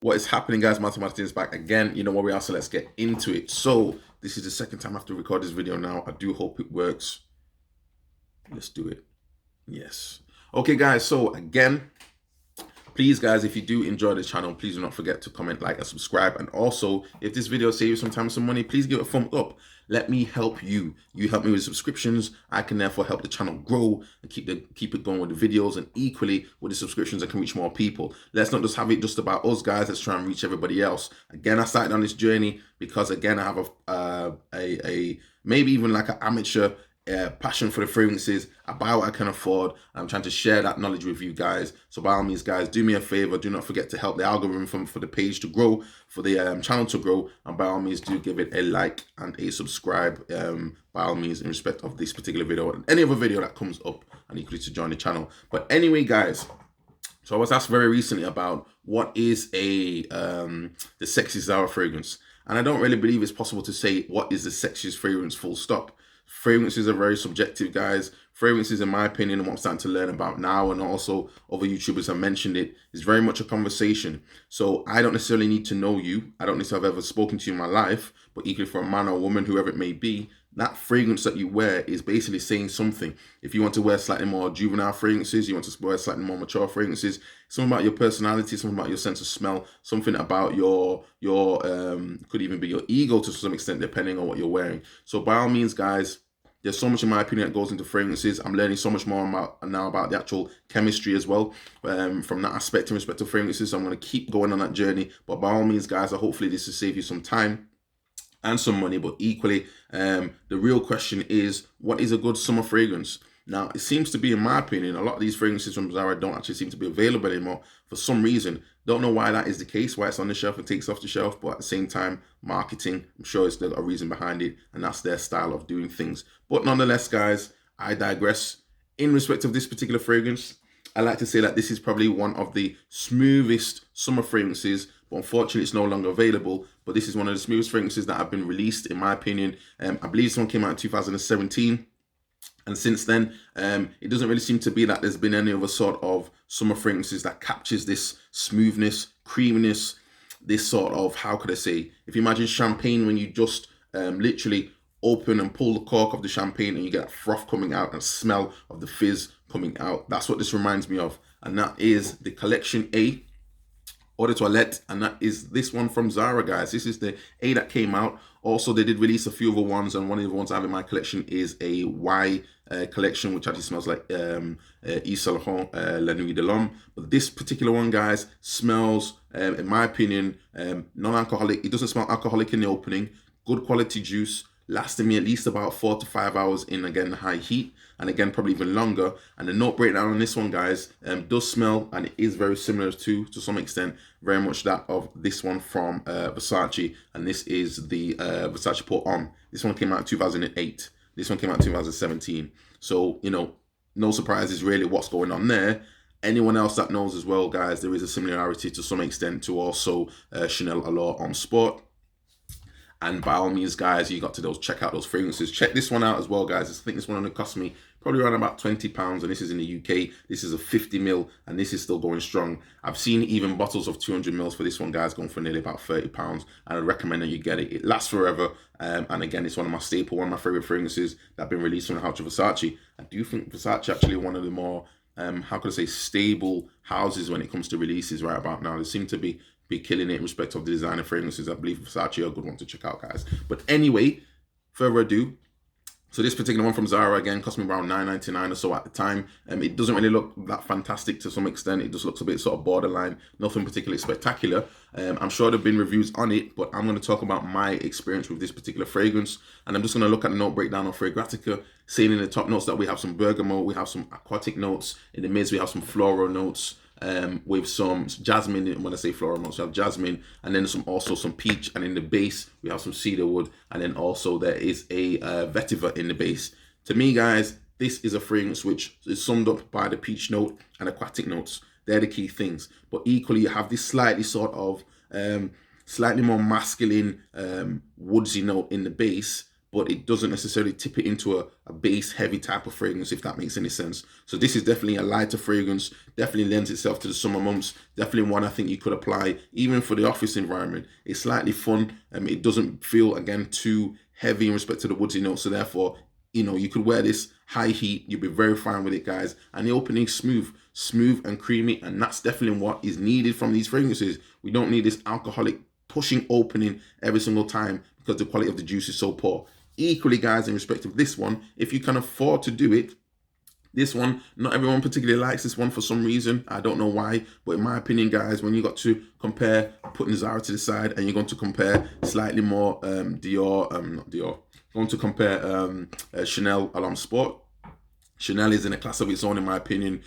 What is happening, guys? Mathematics is back again. You know where we are, so let's get into it. So this is the second time I have to record this video now. I do hope it works. Let's do it. Yes. Okay, guys. So again, please, guys, if you do enjoy the channel, please do not forget to comment, like, and subscribe. And also, if this video saves you some time, some money, please give it a thumb up. Let me help you. You help me with subscriptions. I can therefore help the channel grow and keep it going with the videos. And equally, with the subscriptions, I can reach more people. Let's not just have it just about us, guys. Let's try and reach everybody else. Again, I started on this journey because, again, I have a maybe even like an amateur passion for the fragrances. I buy what I can afford. I'm trying to share that knowledge with you guys. So by all means, guys, do me a favor. Do not forget to help the algorithm for the page to grow, for the channel to grow. And by all means, do give it a like and a subscribe. By all means, in respect of this particular video and any other video that comes up, and equally to join the channel. But anyway, guys, so I was asked very recently about what is the sexiest Zara fragrance. And I don't really believe it's possible to say what is the sexiest fragrance full stop. Fragrances are very subjective, guys. Fragrances, in my opinion, and what I'm starting to learn about now, and also other YouTubers have mentioned it, is very much a conversation. So I don't necessarily need to know you. I don't necessarily have ever spoken to you in my life, but equally for a man or a woman, whoever it may be, that fragrance that you wear is basically saying something. If you want to wear slightly more juvenile fragrances, you want to wear slightly more mature fragrances, something about your personality, something about your sense of smell, something about your could even be your ego to some extent, depending on what you're wearing. So by all means, guys, there's so much in my opinion that goes into fragrances. I'm learning so much more now about the actual chemistry as well, from that aspect in respect to fragrances. So I'm going to keep going on that journey. But by all means, guys, hopefully this will save you some time and some money. But equally, the real question is, what is a good summer fragrance? Now, it seems to be, in my opinion, a lot of these fragrances from Zara don't actually seem to be available anymore for some reason. Don't know why that is the case, why it's on the shelf and takes off the shelf, but at the same time, marketing, I'm sure it's got a reason behind it, and that's their style of doing things. But nonetheless, guys, I digress. In respect of this particular fragrance, I like to say that this is probably one of the smoothest summer fragrances, but unfortunately it's no longer available. But this is one of the smoothest fragrances that have been released, in my opinion. I believe this one came out in 2017. And since then, it doesn't really seem to be that there's been any other sort of summer fragrances that captures this smoothness, creaminess, this sort of, how could I say, if you imagine champagne when you just literally open and pull the cork of the champagne and you get that froth coming out and smell of the fizz coming out. That's what this reminds me of. And that is the Collection A Eau de Toilette, and that is this one from Zara, guys. This is the A that came out. Also, they did release a few other ones, and one of the ones I have in my collection is a Y collection, which actually smells like Yves Saint Laurent La Nuit de l'Homme. But this particular one, guys, smells, in my opinion, non-alcoholic. It doesn't smell alcoholic in the opening. Good quality juice, lasting me at least about 4 to 5 hours in, again, high heat, and again probably even longer. And the note breakdown on this one, guys, does smell, and it is very similar to some extent, very much that of this one from Versace. And this is the Versace Pour Homme. This one came out in 2008. This one came out in 2017. So, you know, no surprises really what's going on there. Anyone else that knows as well, guys, there is a similarity to some extent to also Chanel Allure Homme Sport. And by all means, guys, you got to check out those fragrances. Check this one out as well, guys. I think this one only cost me probably around about £20, and this is in the UK. This is a 50ml, and this is still going strong. I've seen even bottles of 200ml for this one, guys, going for nearly about £30, and I recommend that you get it. It lasts forever, and again, it's one of my staple, one of my favorite fragrances that have been released from the house of Versace. I do think Versace actually one of the more, how could I say, stable houses when it comes to releases right about now. They seem to be killing it in respect of the designer fragrances. I believe Versace are a good one to check out, guys. But anyway, further ado, so this particular one from Zara, again, cost me around $9.99 or so at the time. It doesn't really look that fantastic to some extent. It just looks a bit sort of borderline, nothing particularly spectacular. I'm sure there have been reviews on it, but I'm going to talk about my experience with this particular fragrance. And I'm just going to look at the note breakdown of Fragrantica, saying in the top notes that we have some bergamot, we have some aquatic notes. In the mids, we have some floral notes. With some jasmine. When I say floral notes, we have jasmine, and then also some peach, and in the base we have some cedar wood, and then also there is a vetiver in the base. To me, guys, this is a fragrance which is summed up by the peach note and aquatic notes. They're the key things. But equally, you have this slightly sort of slightly more masculine woodsy note in the base, but it doesn't necessarily tip it into a base heavy type of fragrance, if that makes any sense. So this is definitely a lighter fragrance, definitely lends itself to the summer months, definitely one I think you could apply even for the office environment. It's slightly fun, it doesn't feel, again, too heavy in respect to the woodsy note, so therefore, you could wear this high heat, you'll be very fine with it, guys. And the opening smooth and creamy, and that's definitely what is needed from these fragrances. We don't need this alcoholic pushing opening every single time because the quality of the juice is so poor. Equally, guys, in respect of this one, if you can afford to do it, this one, not everyone particularly likes this one for some reason. I don't know why, but in my opinion, guys, when you got to compare, putting Zara to the side, and you're going to compare slightly more going to compare Chanel Homme Sport. Chanel is in a class of its own, in my opinion.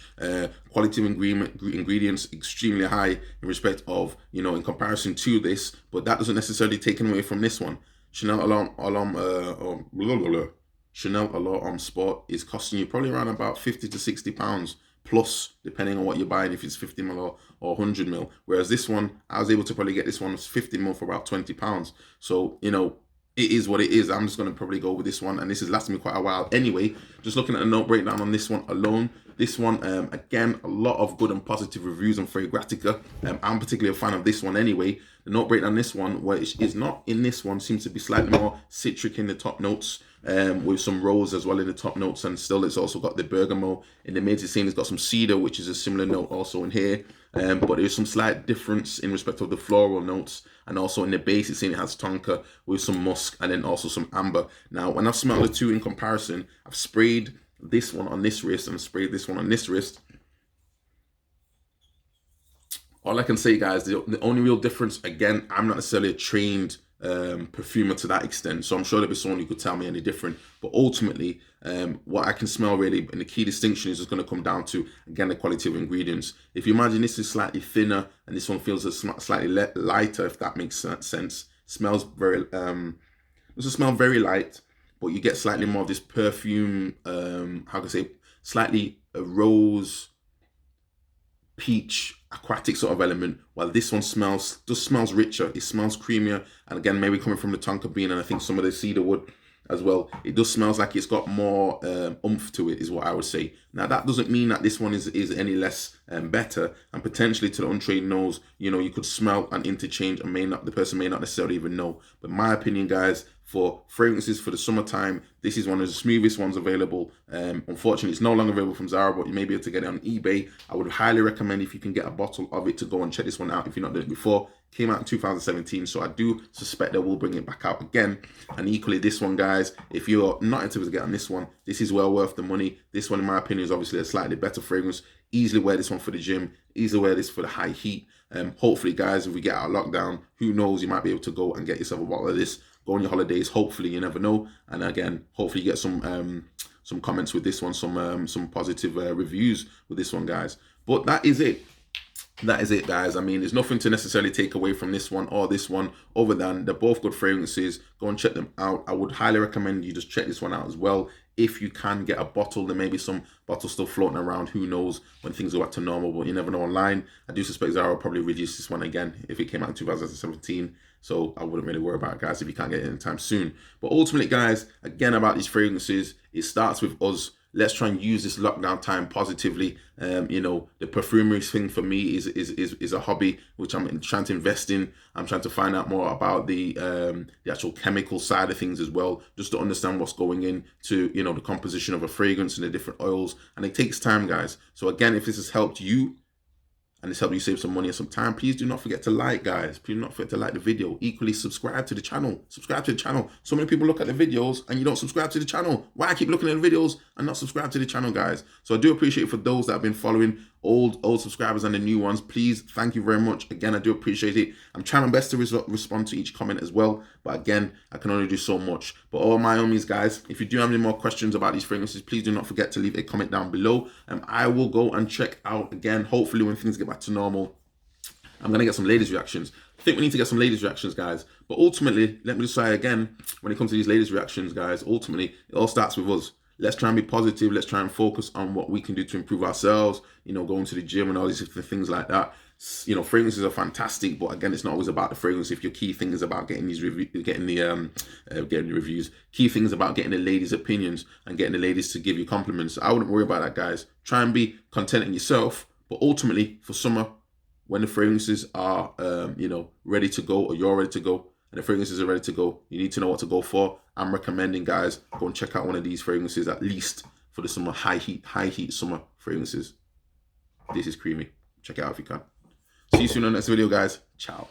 Quality of ingredients extremely high in respect of, in comparison to this, but that doesn't necessarily take away from this one. Chanel Homme Sport is costing you probably around about 50 to 60 pounds plus, depending on what you're buying, if it's 50 ml or 100 ml. Whereas this one, I was able to probably get this one 50 ml for about 20 pounds. So, it is what it is. I'm just going to probably go with this one, and this has lasted me quite a while anyway. Just looking at the note breakdown on this one alone, this one, again, a lot of good and positive reviews on Fragrantica. I'm particularly a fan of this one anyway. The note breakdown on this one, where it is not in this one, seems to be slightly more citric in the top notes, with some rose as well in the top notes, and still it's also got the bergamot in the mids. It's saying it's got some cedar, which is a similar note also in here, but there's some slight difference in respect of the floral notes, and also in the base it's saying it has tonka with some musk and then also some amber. Now, when I've smelled the two in comparison, I've sprayed this one on this wrist and sprayed this one on this wrist. All I can say, guys, the only real difference, again, I'm not necessarily a trained perfumer to that extent, so I'm sure there'll be someone who could tell me any different, but ultimately what I can smell really, and the key distinction is just going to come down to, again, the quality of ingredients. If you imagine this is slightly thinner and this one feels slightly lighter, if that makes sense, smells very doesn't smell very light, but you get slightly more of this perfume, how can I say, slightly rose, peach, aquatic sort of element, while this one smells richer. It smells creamier, and again, maybe coming from the tonka bean and I think some of the cedar wood as well, it just smells like it's got more oomph to it, is what I would say. Now, that doesn't mean that this one is any less better, and potentially to the untrained nose, you could smell an interchange and the person may not necessarily even know. But in my opinion, guys, for fragrances for the summertime, this is one of the smoothest ones available. Unfortunately, it's no longer available from Zara, but you may be able to get it on eBay. I would highly recommend, if you can get a bottle of it, to go and check this one out if you're not done it before. Came out in 2017, so I do suspect they will bring it back out again. And equally, this one, guys, if you're not able to get on this one, this is well worth the money. This one, in my opinion, is obviously a slightly better fragrance. Easily wear this one for the gym, easily wear this for the high heat. Hopefully, guys, if we get out of lockdown, who knows, you might be able to go and get yourself a bottle of this. Go on your holidays, hopefully, you never know. And again, hopefully you get some comments with this one, some positive reviews with this one, guys. But that is it. That is it, guys. I mean, there's nothing to necessarily take away from this one or this one, other than they're both good fragrances. Go and check them out. I would highly recommend you just check this one out as well. If you can get a bottle, there may be some bottles still floating around. Who knows when things go back to normal, but you never know online. I do suspect Zara will probably reduce this one again if it came out in 2017. So I wouldn't really worry about it, guys, if you can't get it anytime soon. But ultimately, guys, again, about these fragrances, it starts with us. Let's try and use this lockdown time positively. The perfumery thing for me is a hobby which I'm trying to invest in. I'm trying to find out more about the actual chemical side of things as well, just to understand what's going into the composition of a fragrance and the different oils. And it takes time, guys. So again, if this has helped you, and it's helped you save some money and some time, please do not forget to like, guys. Please do not forget to like the video. Equally, subscribe to the channel. Subscribe to the channel. So many people look at the videos and you don't subscribe to the channel. Why I keep looking at the videos and not subscribe to the channel, guys? So I do appreciate for those that have been following, old subscribers and the new ones. Please, thank you very much. Again, I do appreciate it. I'm trying my best to respond to each comment as well. But again, I can only do so much. But all my homies, guys, if you do have any more questions about these fragrances, please do not forget to leave a comment down below. I will go and check out again, hopefully when things get back to normal. I'm going to get some ladies' reactions. I think we need to get some ladies' reactions, guys. But ultimately, let me just say again, when it comes to these ladies' reactions, guys, ultimately, it all starts with us. Let's try and be positive. Let's try and focus on what we can do to improve ourselves, going to the gym and all these different things like that. You know, fragrances are fantastic, but again, it's not always about the fragrance. If your key thing is about getting these getting the reviews, key things about getting the ladies' opinions and getting the ladies to give you compliments, I wouldn't worry about that, guys. Try and be content in yourself, but ultimately for summer, when the fragrances are you know, ready to go, or you're ready to go, and the fragrances are ready to go, you need to know what to go for. I'm recommending, guys, go and check out one of these fragrances at least for the summer, high heat summer fragrances. This is creamy. Check it out if you can. See you soon on the next video, guys. Ciao.